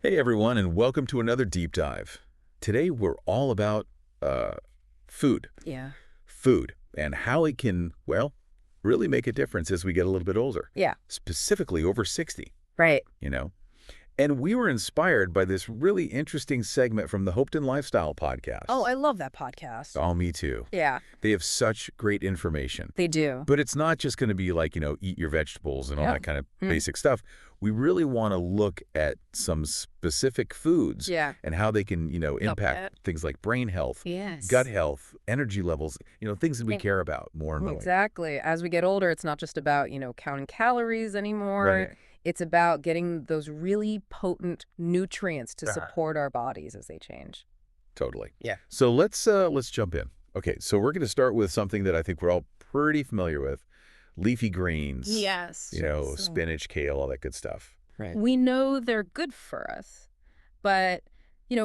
Hey everyone, and welcome to another deep dive. Today we're all about food. Yeah. Food and how it can, well, really make a difference as we get a little bit older, Yeah. specifically over 60, Right. you know. And we were inspired by this really interesting segment from the Hoped Lifestyle Oh, podcast. I love that podcast. Oh, me too. Yeah, They have such great information. they do. But it's not just going to be like, eat your vegetables and all Yeah. that kind of Mm. basic stuff. We really want to look at some specific foods Yeah. and how they can, Help impact that. things like brain health, Yes. gut health, energy levels, things that we Yeah. care about more and more. Exactly. As we get older, it's not just about, counting calories anymore. Right. It's about getting those really potent nutrients to Uh-huh. support our bodies as they change. Totally. Yeah. So let's jump in. Okay, so we're going to start with something that I think we're all pretty familiar with. Leafy greens. Yes. Spinach, kale, all that good stuff. Right. We know they're good for us, but,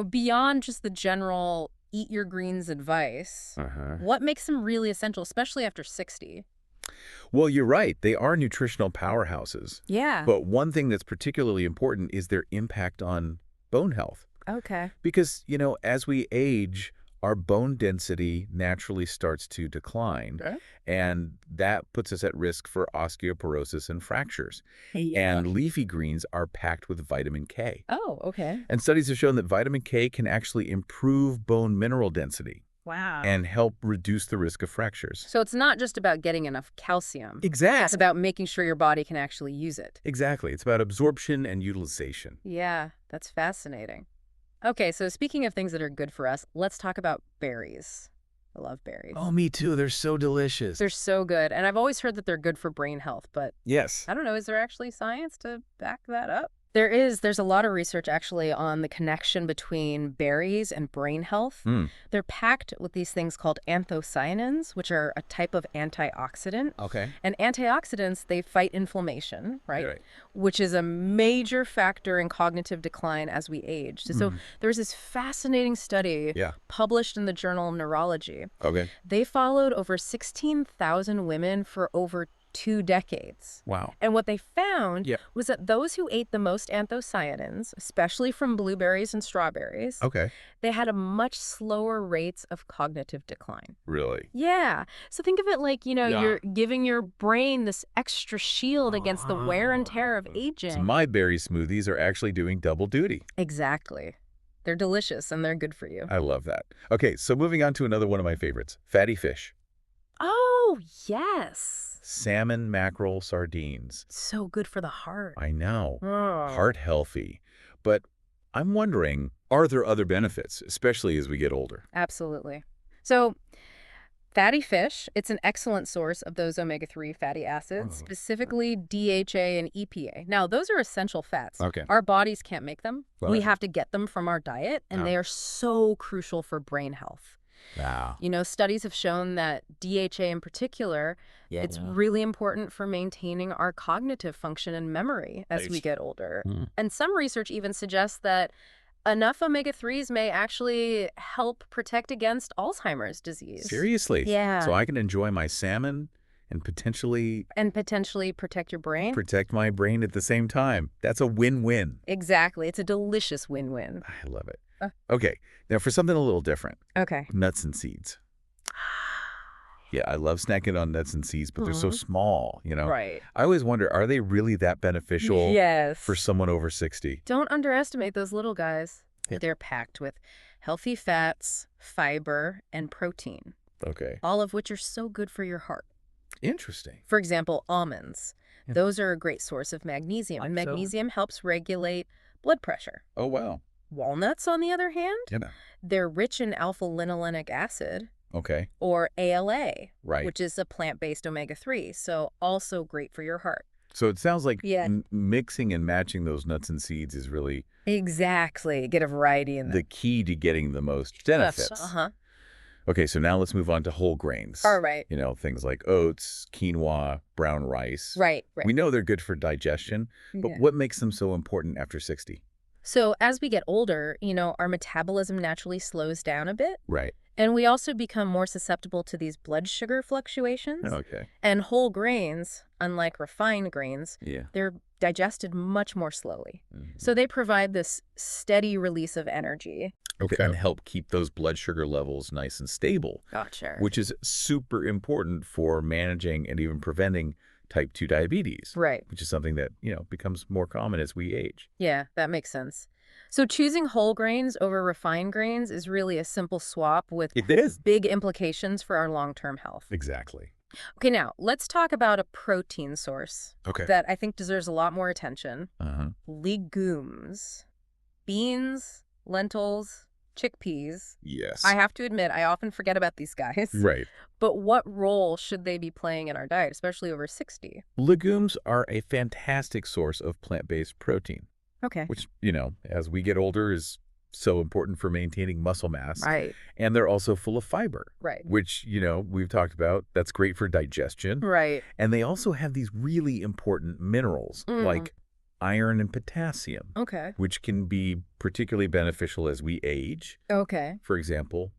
beyond just the general eat your greens advice, Uh-huh. what makes them really essential, especially after 60? Well, you're right. They are nutritional powerhouses. Yeah. But one thing that's particularly important is their impact on bone health. Okay. Because, as we age, our bone density naturally starts to decline. Okay. And that puts us at risk for osteoporosis and fractures. And leafy greens are packed with vitamin K. Oh, okay. And studies have shown that vitamin K can actually improve bone mineral density Wow. and help reduce the risk of fractures. So it's not just about getting enough calcium. It's Exactly. about making sure your body can actually use it. Exactly. It's about absorption and utilization. Yeah, that's fascinating. Okay, so speaking of things that are good for us, let's talk about berries. I love berries. Oh, me too. They're so delicious. They're so good. And I've always heard that they're good for brain health, but Yes. I don't know, is there actually science to back that up? There is. There's a lot of research actually on the connection between berries and brain health. Mm. They're packed with these things called anthocyanins, which are a type of antioxidant. Okay. And antioxidants, they fight inflammation, right? Right. Which is a major factor in cognitive decline as we age. So there's this fascinating study Yeah. published in the Journal of Neurology. Okay. They followed over 16,000 women for over 2 decades. Wow. And what they found Yeah. was that those who ate the most anthocyanins, especially from blueberries and strawberries, Okay. they had a much slower rates of cognitive decline. Really? Yeah. So think of it like, Yeah. you're giving your brain this extra shield against the wear and tear of aging. So my berry smoothies are actually doing double duty. Exactly. They're delicious and they're good for you. I love that. Okay, so moving on to another one of my favorites, fatty fish. Oh, yes. Salmon, mackerel, sardines. So good for the heart. I know. Oh. Heart healthy. But I'm wondering, are there other benefits, especially as we get older? Absolutely. So fatty fish, it's an excellent source of those omega-3 fatty acids, specifically DHA and EPA. Now, those are essential fats. Okay. Our bodies can't make them. We Right. have to get them from our diet, and Oh. they are so crucial for brain health. Wow. Studies have shown that DHA in particular, it's really important for maintaining our cognitive function and memory as we Right. get older. Mm. And some research even suggests that enough omega-3s may actually help protect against Alzheimer's disease. Seriously? Yeah. So I can enjoy my salmon and potentially And potentially protect your brain? protect my brain at the same time. That's a win-win. Exactly. It's a delicious win-win. I love it. Okay, now for something a little different, Okay. nuts and seeds. Yeah, I love snacking on nuts and seeds, but they're so small, Right. I always wonder, are they really that beneficial Yes. for someone over 60? Don't underestimate those little guys. Yeah. They're packed with healthy fats, fiber, and protein, Okay. all of which are so good for your heart. Interesting. For example, almonds. Yeah. Those are a great source of magnesium, and Like so. magnesium helps regulate blood pressure. Oh, wow. Walnuts, on the other hand, Yeah. they're rich in alpha-linolenic acid, Okay. or ALA, Right. which is a plant-based omega-3, so also great for your heart. So it sounds like Yeah. mixing and matching those nuts and seeds is really Exactly. Get a variety in the key to getting the most benefits. Uh-huh. Okay, so now let's move on to whole grains. All right. Things like oats, quinoa, brown rice. Right. We know they're good for digestion, but Yeah. what makes them so important after 60? So as we get older, our metabolism naturally slows down a bit. Right. And we also become more susceptible to these blood sugar fluctuations. Okay. And whole grains, unlike refined grains, Yeah. they're digested much more slowly. Mhm. So they provide this steady release of energy. Okay. And help keep those blood sugar levels nice and stable, Gotcha. which is super important for managing and even preventing type 2 diabetes, Right. which is something that, becomes more common as we age. Yeah, that makes sense. So choosing whole grains over refined grains is really a simple swap with It is. big implications for our long-term health. Exactly. Okay, now let's talk about a protein source Okay. that I think deserves a lot more attention. Uh-huh. Legumes. Beans, lentils, chickpeas. Yes. I have to admit, I often forget about these guys. Right. But what role should they be playing in our diet, especially over 60? Legumes are a fantastic source of plant-based protein, Okay. which, as we get older is so important for maintaining muscle mass. Right. And they're also full of fiber, Right. which, we've talked about. That's great for digestion. Right. And they also have these really important minerals like iron and potassium, Okay. which can be particularly beneficial as we age. Okay. For example,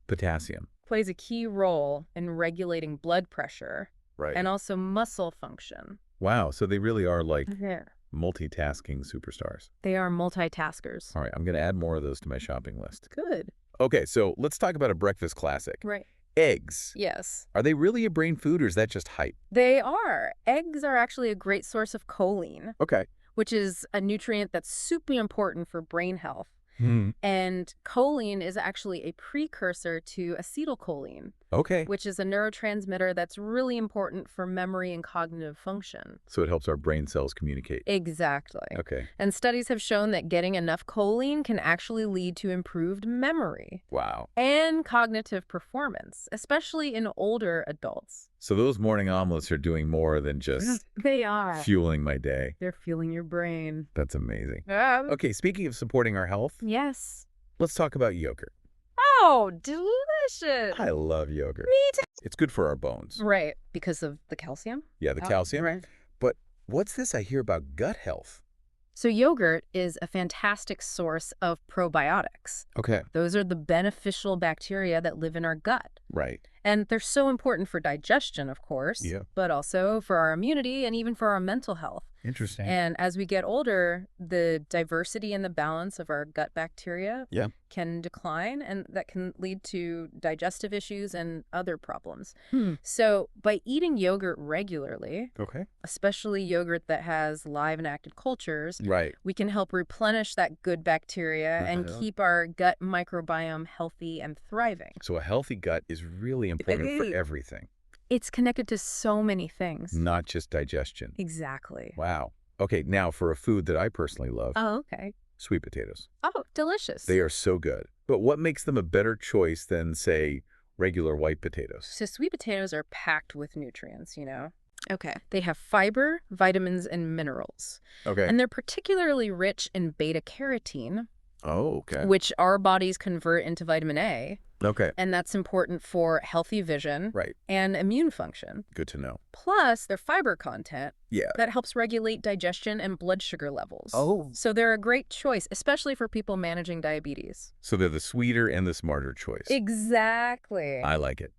potassium. Plays a key role in regulating blood pressure Right. and also muscle function. Wow. So they really are like Yeah. multitasking superstars. They are multitaskers. All right. I'm going to add more of those to my shopping list. Good. Okay. So let's talk about a breakfast classic. Right. Eggs. Yes. Are they really a brain food or is that just hype? They are. Eggs are actually a great source of choline, Okay. which is a nutrient that's super important for brain health. Hmm. And choline is actually a precursor to acetylcholine, Okay. which is a neurotransmitter that's really important for memory and cognitive function. So it helps our brain cells communicate. Exactly. Okay. And studies have shown that getting enough choline can actually lead to improved memory Wow. and cognitive performance, especially in older adults. So those morning omelets are doing more than just They are. fueling my day. They're fueling your brain. That's amazing. Okay. Okay, speaking of supporting our health, Yes. let's talk about yogurt. Oh, delicious. I love yogurt. Me too. It's good for our bones. Right. Because of the calcium? Yeah, the calcium. Right. But what's this I hear about gut health? So yogurt is a fantastic source of probiotics. Okay. Those are the beneficial bacteria that live in our gut. Right. And they're so important for digestion, of course, Yeah. but also for our immunity and even for our mental health. Interesting. And as we get older, the diversity and the balance of our gut bacteria can decline, and that can lead to digestive issues and other problems. So by eating yogurt regularly, Okay. especially yogurt that has live and active cultures, Right. we can help replenish that good bacteria and keep our gut microbiome healthy and thriving. So a healthy gut is really important for everything, It's connected to so many things. not just digestion. Exactly. Wow. Okay, now for a food that I personally love, Oh, okay. sweet potatoes. Oh, delicious. They are so good. But what makes them a better choice than, say, regular white potatoes? So sweet potatoes are packed with nutrients, Okay. They have fiber, vitamins, and minerals. Okay. And they're particularly rich in beta-carotene, Oh, okay. which our bodies convert into vitamin A. Okay. And that's important for healthy vision Right. and immune function. Good to know. Plus, their fiber content Yeah. that helps regulate digestion and blood sugar levels. Oh. So they're a great choice, especially for people managing diabetes. So they're the sweeter and the smarter choice. Exactly. I like it.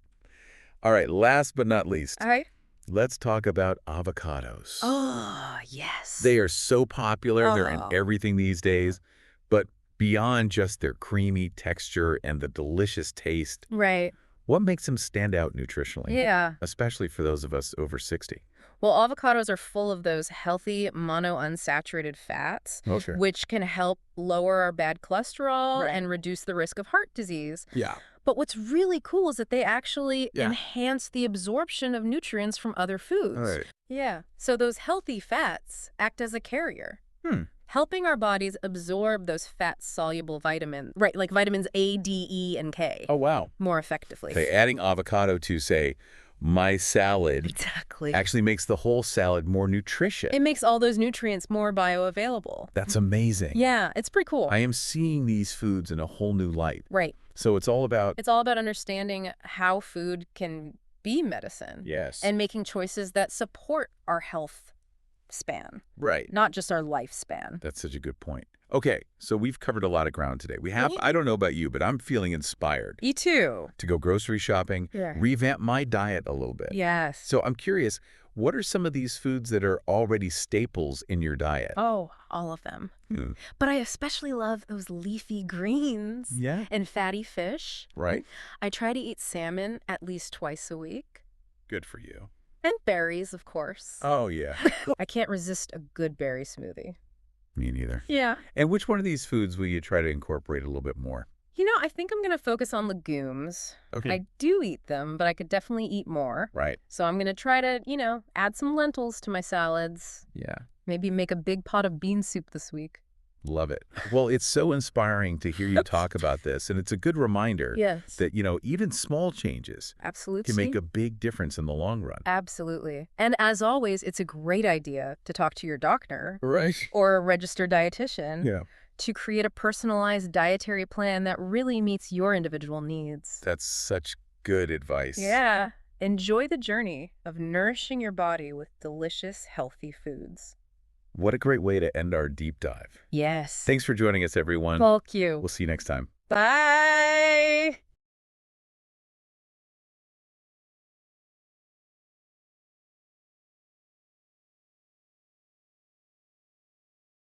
All right, last but not least, All right. let's talk about avocados. Oh, yes. They are so popular. They're in Oh. everything these days. But beyond just their creamy texture and the delicious taste, Right. what makes them stand out nutritionally? Yeah. Especially for those of us over 60. Well, avocados are full of those healthy monounsaturated fats, Okay. which can help lower our bad cholesterol Right. and reduce the risk of heart disease. Yeah. But what's really cool is that they actually Yeah. enhance the absorption of nutrients from other foods. All right. Yeah. So those healthy fats act as a carrier, Hmm. helping our bodies absorb those fat-soluble vitamins, right, like vitamins A, D, E, and K, Oh, wow. more effectively. Okay, adding avocado to, say, my salad Exactly. actually makes the whole salad more nutritious. It makes all those nutrients more bioavailable. That's amazing. Yeah, it's pretty cool. I am seeing these foods in a whole new light. Right. So it's all about... It's all about understanding how food can be medicine. Yes. And making choices that support our health span, Right. not just our lifespan. That's such a good point. Okay, so we've covered a lot of ground today. I don't know about you, but I'm feeling inspired Me too. to go grocery shopping, Yeah. revamp my diet a little bit. Yes. So I'm curious, what are some of these foods that are already staples in your diet? Oh, all of them. But I especially love those leafy greens Yeah. and fatty fish. Right? I try to eat salmon at least twice a week. Good for you. And berries, of course. Oh, yeah. I can't resist a good berry smoothie. Me neither. Yeah. And which one of these foods will you try to incorporate a little bit more? I think I'm going to focus on legumes. Okay. I do eat them, but I could definitely eat more. Right. So I'm going to try to, add some lentils to my salads. Yeah. Maybe make a big pot of bean soup this week. Love it. Well, it's so inspiring to hear you talk about this, and it's a good reminder Yes. that, even small changes Absolutely. can make a big difference in the long run. Absolutely. And as always, it's a great idea to talk to your doctor Right. or a registered dietitian Yeah. to create a personalized dietary plan that really meets your individual needs. That's such good advice. Yeah. Enjoy the journey of nourishing your body with delicious, healthy foods. What a great way to end our deep dive. Yes. Thanks for joining us, everyone. Thank you. We'll see you next time. Bye.